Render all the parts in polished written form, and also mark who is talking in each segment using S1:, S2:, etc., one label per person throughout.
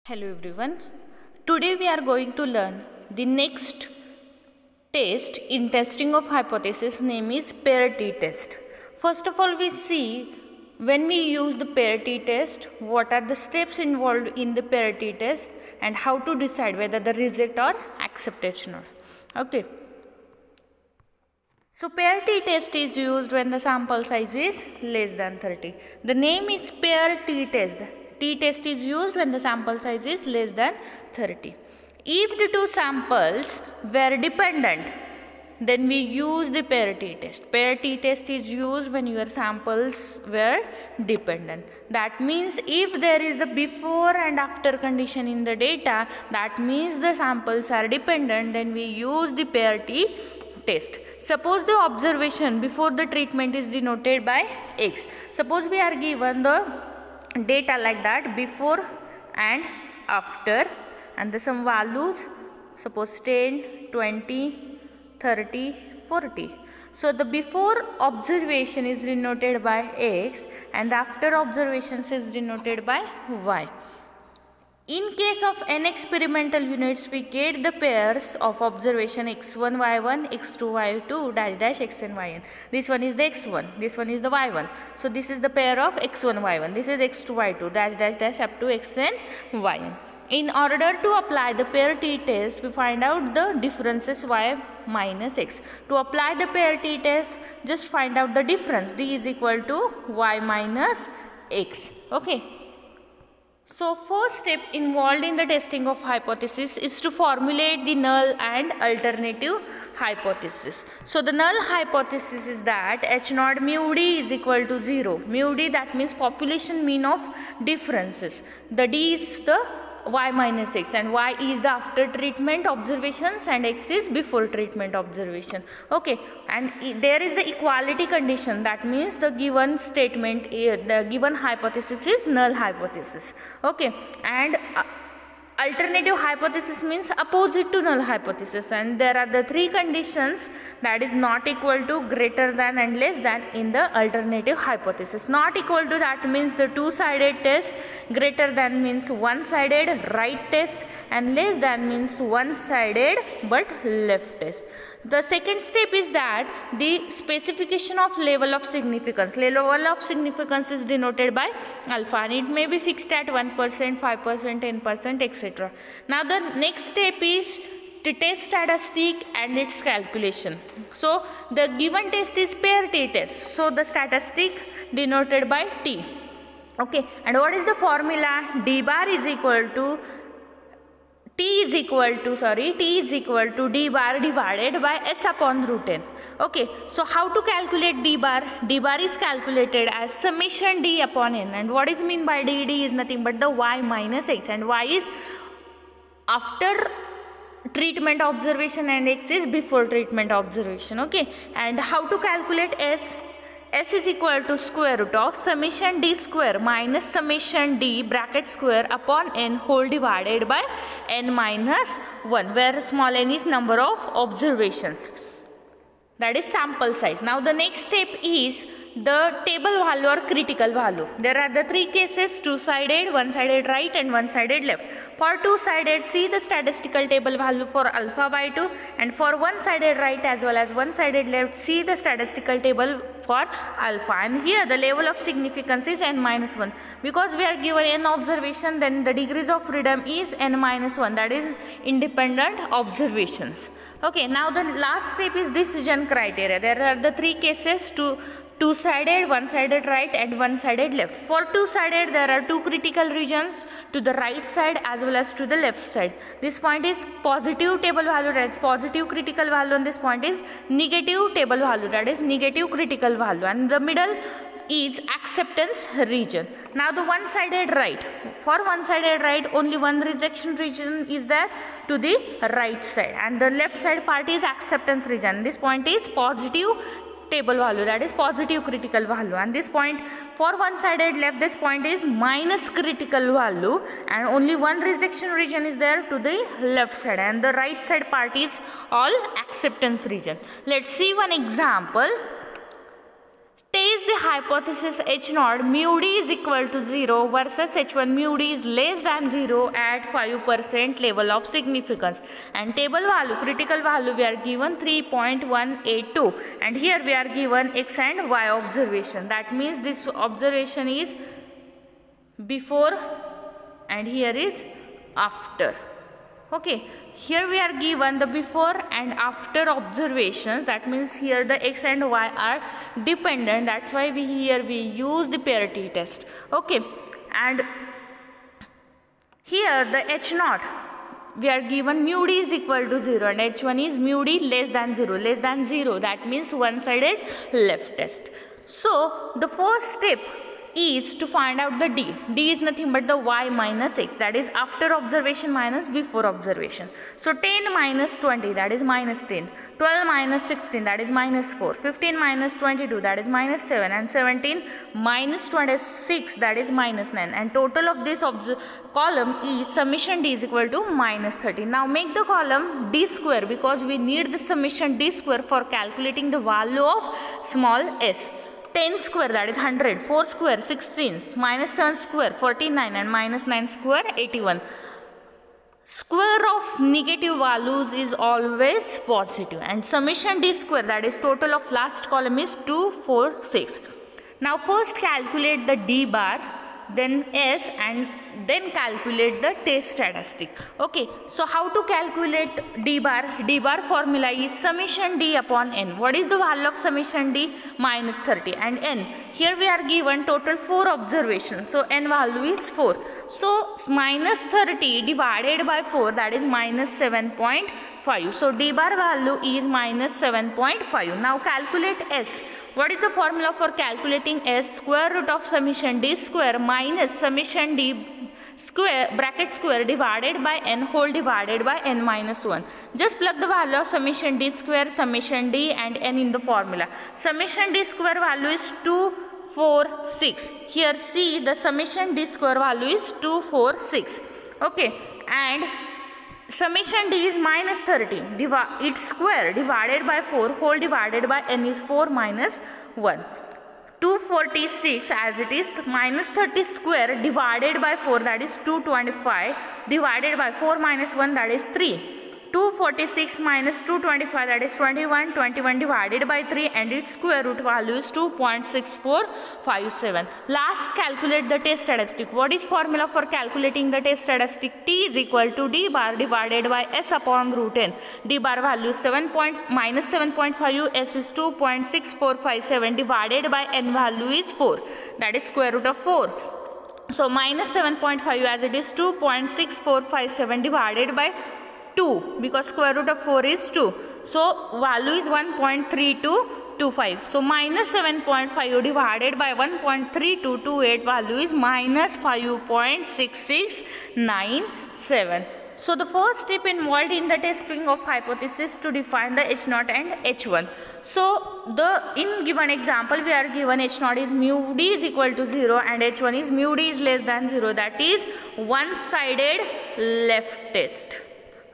S1: Hello everyone. Today we are going to learn the next test in testing of hypothesis, name is pair t-test. First of all, we see when we use the pair t-test, what are the steps involved in the pair t-test and how to decide whether the reject or acceptation or. Okay. So pair t-test is used when the sample size is less than 30. The name is pair t-test. T-test is used when the sample size is less than 30. If the two samples were dependent, then we use the pair t-test. Pair t-test is used when your samples were dependent. That means if there is the before and after condition in the data, that means the samples are dependent, then we use the pair t-test. Suppose the observation before the treatment is denoted by X. Suppose we are given the data like that, before and after, and the some values, suppose 10, 20, 30, 40. So the before observation is denoted by X and the after observations is denoted by Y. In case of n experimental units, we get the pairs of observation x1, y1, x2, y2, dash dash xn, yn. This one is the x1, this one is the y1. So this is the pair of x1, y1. This is x2, y2, dash dash dash up to xn, yn. In order to apply the pair t-test, we find out the differences y minus x. To apply the pair t-test, just find out the difference. D is equal to y minus x. Okay. So first step involved in the testing of hypothesis is to formulate the null and alternative hypothesis. So the null hypothesis is that H naught mu D is equal to 0. Mu D, that means population mean of differences. The D is the y minus x and y is the after treatment observations and x is before treatment observation. Okay, and there is the equality condition, that means the given statement, the given hypothesis is null hypothesis. Okay, and alternative hypothesis means opposite to null hypothesis, and there are the three conditions, that is not equal to, greater than and less than in the alternative hypothesis. Not equal to, that means the two-sided test, greater than means one-sided right test, and less than means one-sided but left test. The second step is that the specification of level of significance. Level of significance is denoted by alpha and it may be fixed at 1%, 5%, 10%, etc. Now the next step is the test statistic and its calculation. So the given test is pair t-test. So the statistic denoted by T. Okay, and what is the formula? D bar is equal to T is equal to D bar divided by S upon root n. Okay, so how to calculate D bar? D bar is calculated as summation D upon n, and what is mean by D? D is nothing but the y minus x, and y is after treatment observation and x is before treatment observation. Okay, and how to calculate S? S is equal to square root of summation D square minus summation D bracket square upon n whole divided by n minus 1, where small n is number of observations, that is sample size. Now the next step is the table value or critical value. There are the three cases, two-sided, one-sided right and one-sided left. For two-sided, see the statistical table value for alpha by 2, and for one-sided right as well as one-sided left, see the statistical table for alpha. And here the level of significance is n minus 1. Because we are given n observation, then the degrees of freedom is n minus 1, that is independent observations. Okay, now the last step is decision criteria. There are the three cases, two-sided, one-sided right and one-sided left. For two-sided, there are two critical regions, to the right side as well as to the left side. This point is positive table value, that is positive critical value, and this point is negative table value, that is negative critical value, and the middle is acceptance region. Now the one-sided right. For one-sided right, only one rejection region is there to the right side, and the left side part is acceptance region. This point is positive table value, that is positive critical value, and this point for one-sided left, this point is minus critical value, and only one rejection region is there to the left side, and the right side part is all acceptance region. Let's see one example. test the hypothesis H naught mu d is equal to 0 versus H1 mu d is less than 0 at 5% level of significance. And table value, critical value, we are given 3.182, and here we are given X and Y observation. That means this observation is before and here is after. Okay, here we are given the before and after observations. That means here the X and Y are dependent. That's why we use the pair t-test. Okay, and here the H naught, we are given mu d is equal to 0 and H1 is mu d less than 0. Less than 0, that means one-sided left test. So the first step is to find out the d. D is nothing but the y minus x, that is after observation minus before observation. So 10 minus 20, that is minus 10. 12 minus 16, that is minus 4. 15 minus 22, that is minus 7. And 17 minus 26, that is minus 9. And total of this column is summation d is equal to minus 30. Now make the column d square, because we need the summation d square for calculating the value of small s. 10 square, that is 100, 4 square 16, minus 7 square 49, and minus 9 square 81. Square of negative values is always positive, and summation d square, that is total of last column, is 246. Now first calculate the d bar, then s, and then calculate the test statistic. Okay, so how to calculate d bar? D bar formula is summation d upon n. What is the value of summation d? Minus 30. And n, here we are given total 4 observations, so n value is 4. So minus 30 divided by 4, that is minus 7.5. So d bar value is minus 7.5. Now calculate s. What is the formula for calculating s? Square root of summation d square minus summation d square bracket square divided by n whole divided by n minus 1. Just plug the value of summation d square, summation d and n in the formula. Summation d square value is 246. Here see, the summation d square value is 246. Okay, and summation d is minus 30. Its square divided by 4 whole divided by n is 4 minus 1. 246 as it is, minus 30 square divided by 4, that is 225, divided by 4 minus 1, that is 3. 246 minus 225, that is 21. 21 divided by 3, and its square root value is 2.6457. Last, calculate the test statistic. What is formula for calculating the test statistic? T is equal to d bar divided by s upon root n. D bar value is minus 7.5, s is 2.6457, divided by n value is 4, that is square root of 4. So minus 7.5 as it is 2.6457 divided by 2, because square root of 4 is 2. So value is 1.3225. So minus 7.5 divided by 1.3228, value is minus 5.6697. So the first step involved in the testing of hypothesis to define the H0 and H1. So in given example, we are given H0 is mu d is equal to 0 and H1 is mu d is less than 0. That is one-sided left test.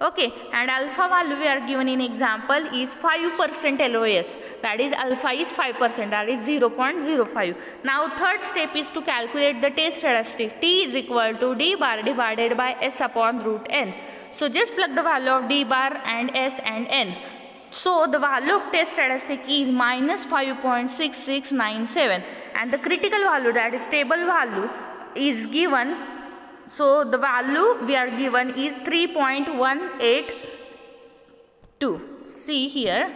S1: Okay, and alpha value we are given in example is 5% LOS, that is alpha is 5%, that is 0.05. Now third step is to calculate the test statistic. T is equal to d bar divided by s upon root n. So just plug the value of d bar and s and n. So the value of test statistic is minus 5.6697, and the critical value, that is stable value, is given. So the value we are given is 3.182. See here,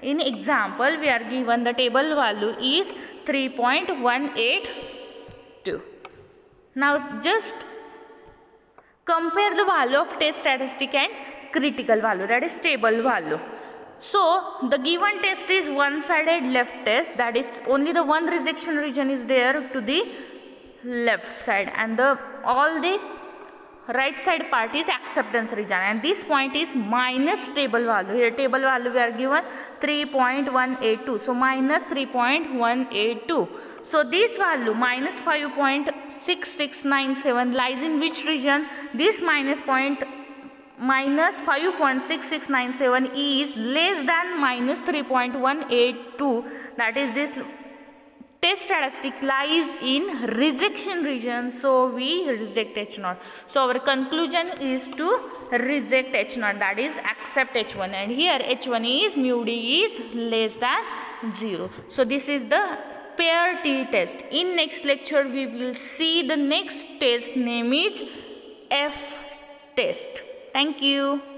S1: in example we are given the table value is 3.182. Now just compare the value of test statistic and critical value, that is stable value. So the given test is one-sided left test, that is only the one rejection region is there to the left side, and all the right side part is acceptance region, and this point is minus stable value. Here table value we are given 3.182, so minus 3.182. So this value minus 5.6697 lies in which region? This minus 5.6697 is less than minus 3.182, that is this test statistic lies in rejection region, so we reject H0. So our conclusion is to reject H0, that is accept H1, and here H1 is mu D is less than 0. So this is the pair T test. In next lecture we will see the next test, name is F test. Thank you.